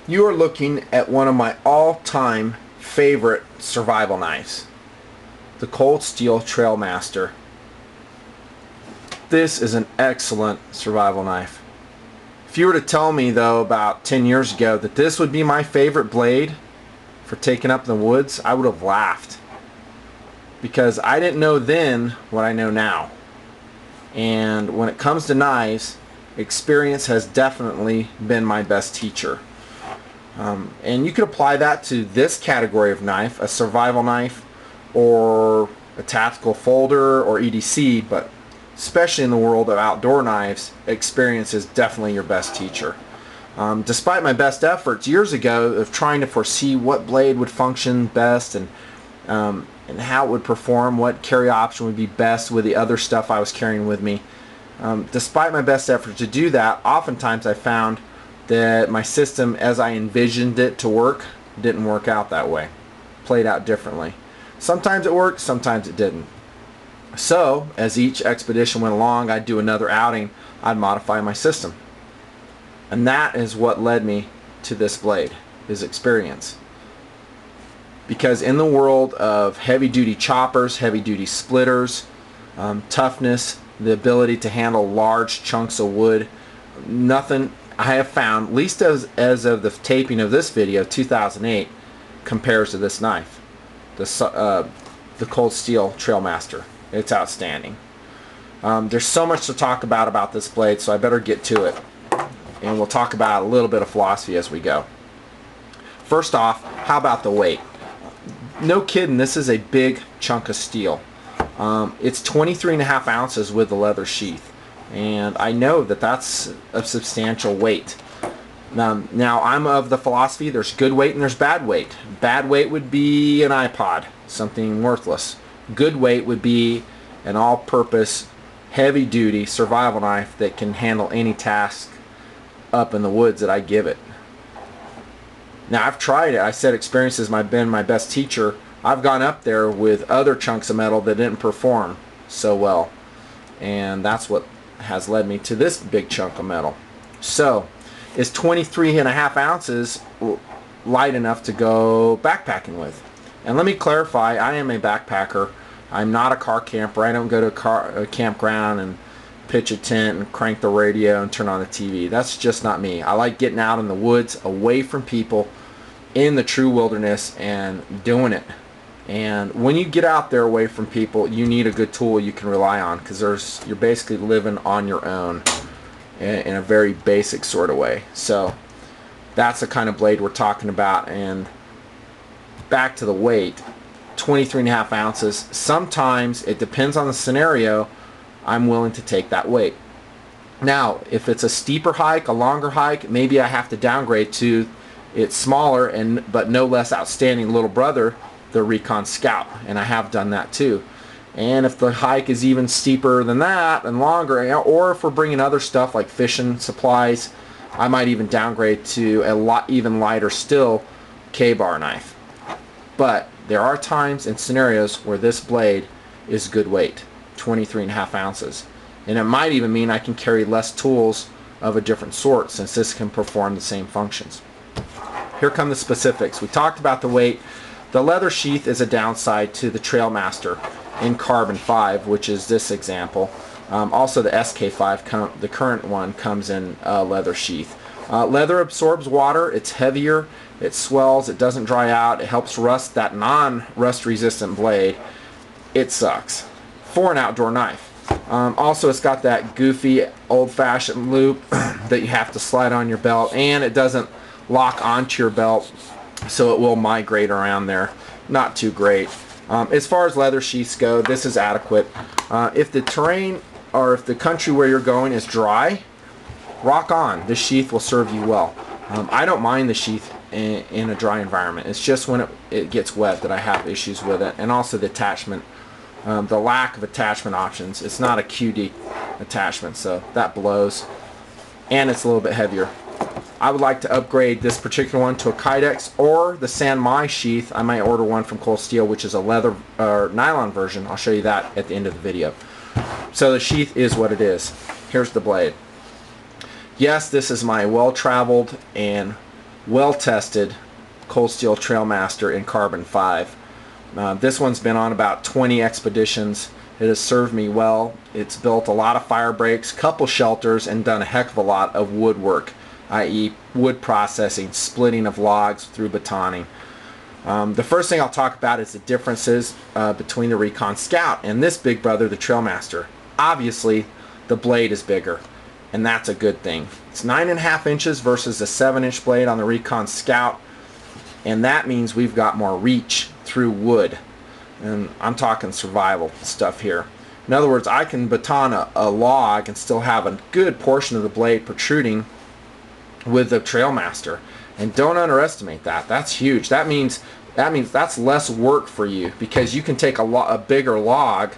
You are looking at one of my all-time favorite survival knives, the Cold Steel Trailmaster. This is an excellent survival knife. If you were to tell me though about 10 years ago that this would be my favorite blade for taking up the woods, I would have laughed, because I didn't know then what I know now. And when it comes to knives, experience has definitely been my best teacher. And you could apply that to this category of knife, a survival knife or a tactical folder or EDC, but especially in the world of outdoor knives, experience is definitely your best teacher. Despite my best efforts years ago of trying to foresee what blade would function best and how it would perform, what carry option would be best with the other stuff I was carrying with me, despite my best effort to do that, oftentimes I found that my system as I envisioned it to work didn't work out that way. Played out differently. Sometimes it worked, sometimes it didn't. So as each expedition went along, I'd do another outing, I'd modify my system. And that is what led me to this blade, is experience. Because in the world of heavy duty choppers, heavy duty splitters, toughness, the ability to handle large chunks of wood, nothing I have found, at least as of the taping of this video, 2008, compares to this knife, the Cold Steel Trailmaster. It's outstanding. There's so much to talk about this blade, so I better get to it. And we'll talk about a little bit of philosophy as we go. First off, how about the weight? No kidding, this is a big chunk of steel. It's 23.5 ounces with the leather sheath. And I know that that's a substantial weight. Now I'm of the philosophy there's good weight and there's bad weight. Bad weight would be an iPod, something worthless. Good weight would be an all-purpose, heavy-duty survival knife that can handle any task up in the woods that I give it. Now I've tried it. I said experience has been my best teacher. I've gone up there with other chunks of metal that didn't perform so well, and that's what has led me to this big chunk of metal. So is 23.5 ounces light enough to go backpacking with? And let me clarify, I am a backpacker. I'm not a car camper. I don't go to a campground and pitch a tent and crank the radio and turn on the TV. That's just not me. I like getting out in the woods, away from people, in the true wilderness, and doing it. And when you get out there away from people, you need a good tool you can rely on, because you're basically living on your own in a very basic sort of way. So that's the kind of blade we're talking about. And back to the weight, 23.5 ounces. Sometimes it depends on the scenario. I'm willing to take that weight. Now if it's a steeper hike, a longer hike, maybe I have to downgrade to its smaller but no less outstanding little brother, the Recon Scout, and I have done that too. And if the hike is even steeper than that and longer, or if we're bringing other stuff like fishing supplies, I might even downgrade to a lot even lighter still K-bar knife. But there are times and scenarios where this blade is good weight, 23.5 ounces, and it might even mean I can carry less tools of a different sort, since this can perform the same functions. Here come the specifics. We talked about the weight. The leather sheath is a downside to the Trailmaster in carbon 5, which is this example. Also the SK5, the current one, comes in leather sheath. Leather absorbs water, it's heavier, it swells, it doesn't dry out, it helps rust that non-rust resistant blade. It sucks for an outdoor knife. Also it's got that goofy old-fashioned loop that you have to slide on your belt, and it doesn't lock onto your belt, so it will migrate around there. Not too great. As far as leather sheaths go, this is adequate. If the terrain or if the country where you're going is dry, rock on. This sheath will serve you well. I don't mind the sheath in a dry environment. It's just when it gets wet that I have issues with it, and also the attachment, the lack of attachment options. It's not a QD attachment, so that blows, and it's a little bit heavier. I would like to upgrade this particular one to a Kydex or the San Mai sheath. I might order one from Cold Steel, which is a leather or nylon version. I'll show you that at the end of the video. So the sheath is what it is. Here's the blade. Yes, this is my well-traveled and well-tested Cold Steel Trailmaster in carbon 5. This one's been on about 20 expeditions. It has served me well. It's built a lot of fire breaks, couple shelters, and done a heck of a lot of woodwork, i.e. wood processing, splitting of logs through batoning. The first thing I'll talk about is the differences between the Recon Scout and this big brother, the Trailmaster. Obviously, the blade is bigger, and that's a good thing. It's 9.5 inches versus a 7-inch blade on the Recon Scout, and that means we've got more reach through wood. And I'm talking survival stuff here. In other words, I can baton a log and still have a good portion of the blade protruding with the Trailmaster. And don't underestimate that. That's huge. That means that's less work for you, because you can take a bigger log,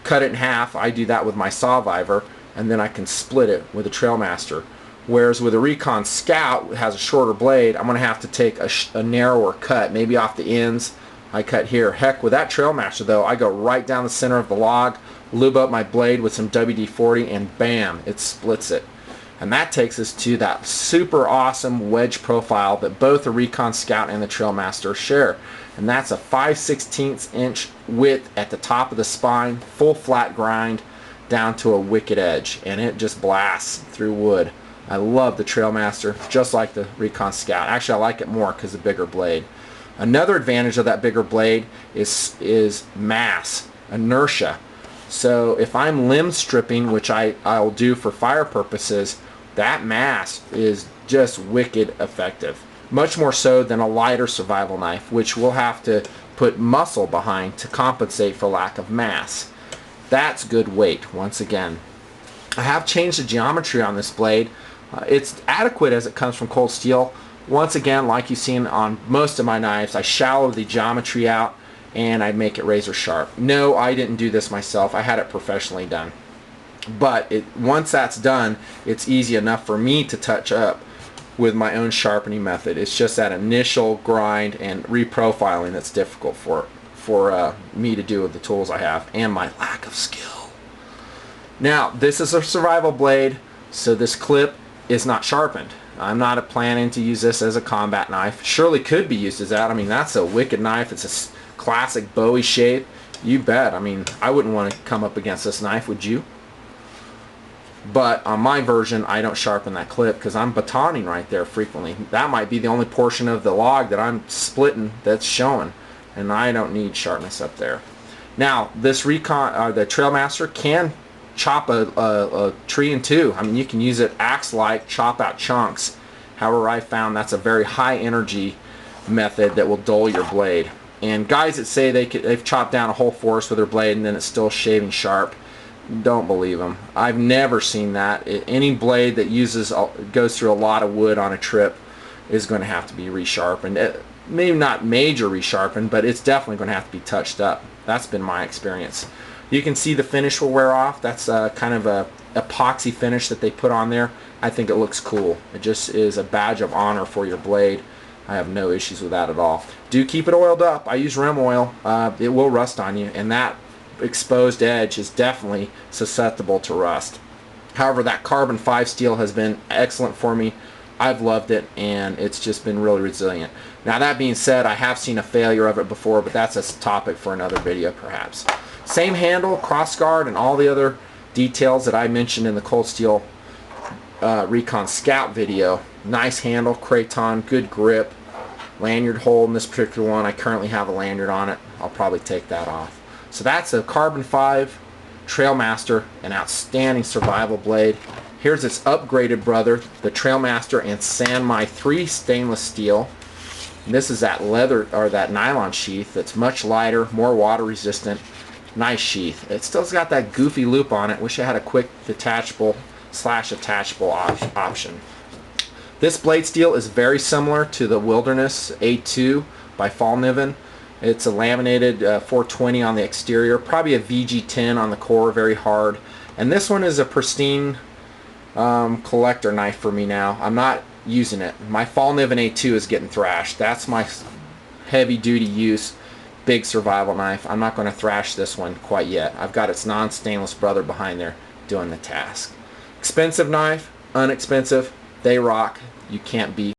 cut it in half. I do that with my Sawviver, and then I can split it with a Trailmaster. Whereas with a Recon Scout, it has a shorter blade, I'm going to have to take a narrower cut, maybe off the ends. I cut here. Heck, with that Trailmaster though, I go right down the center of the log, lube up my blade with some WD-40, and bam, it splits it. And that takes us to that super awesome wedge profile that both the Recon Scout and the Trailmaster share. And that's a 5/16 inch width at the top of the spine, full flat grind down to a wicked edge, and it just blasts through wood. I love the Trailmaster, just like the Recon Scout. Actually, I like it more because of the bigger blade. Another advantage of that bigger blade is mass, inertia. So if I'm limb stripping, which I'll do for fire purposes, that mass is just wicked effective. Much more so than a lighter survival knife, which we'll have to put muscle behind to compensate for lack of mass. That's good weight, once again. I have changed the geometry on this blade. It's adequate as it comes from Cold Steel. Once again, like you've seen on most of my knives, I shallow the geometry out and I make it razor sharp. No, I didn't do this myself. I had it professionally done. But once that's done, it's easy enough for me to touch up with my own sharpening method. It's just that initial grind and reprofiling that's difficult for me to do with the tools I have and my lack of skill. Now, this is a survival blade, so this clip is not sharpened. I'm not planning to use this as a combat knife. Surely could be used as that. I mean, that's a wicked knife. It's a classic Bowie shape. You bet. I mean, I wouldn't want to come up against this knife, would you? But on my version, I don't sharpen that clip because I'm batoning right there frequently. That might be the only portion of the log that I'm splitting that's showing, and I don't need sharpness up there. Now, this the Trailmaster can chop a tree in two. I mean, you can use it axe-like, chop out chunks. However, I found that's a very high energy method that will dull your blade. And guys that say they've chopped down a whole forest with their blade and then it's still shaving sharp, don't believe them. I've never seen that. Any blade that goes through a lot of wood on a trip is going to have to be resharpened. Maybe not major resharpened, but it's definitely going to have to be touched up. That's been my experience. You can see the finish will wear off. That's kind of a epoxy finish that they put on there. I think it looks cool. It just is a badge of honor for your blade. I have no issues with that at all. Do keep it oiled up. I use rim oil. It will rust on you, and that exposed edge is definitely susceptible to rust. However, that carbon 5 steel has been excellent for me. I've loved it, and it's just been really resilient. Now, that being said, I have seen a failure of it before, but that's a topic for another video perhaps. Same handle, crossguard, and all the other details that I mentioned in the Cold Steel Recon Scout video. Nice handle, craton, good grip, lanyard hole in this particular one. I currently have a lanyard on it. I'll probably take that off. So that's a carbon 5 Trailmaster, an outstanding survival blade. Here's its upgraded brother, the Trailmaster and San Mai III stainless steel. And this is that leather or that nylon sheath that's much lighter, more water resistant. Nice sheath. It still's got that goofy loop on it. Wish it had a quick detachable / attachable option. This blade steel is very similar to the Wilderness A2 by Fallkniven. It's a laminated 420 on the exterior, probably a VG10 on the core, very hard. And this one is a pristine collector knife for me now. I'm not using it. My Fallkniven A2 is getting thrashed. That's my heavy duty use, big survival knife. I'm not going to thrash this one quite yet. I've got its non-stainless brother behind there doing the task. Expensive knife, unexpensive, they rock. You can't beat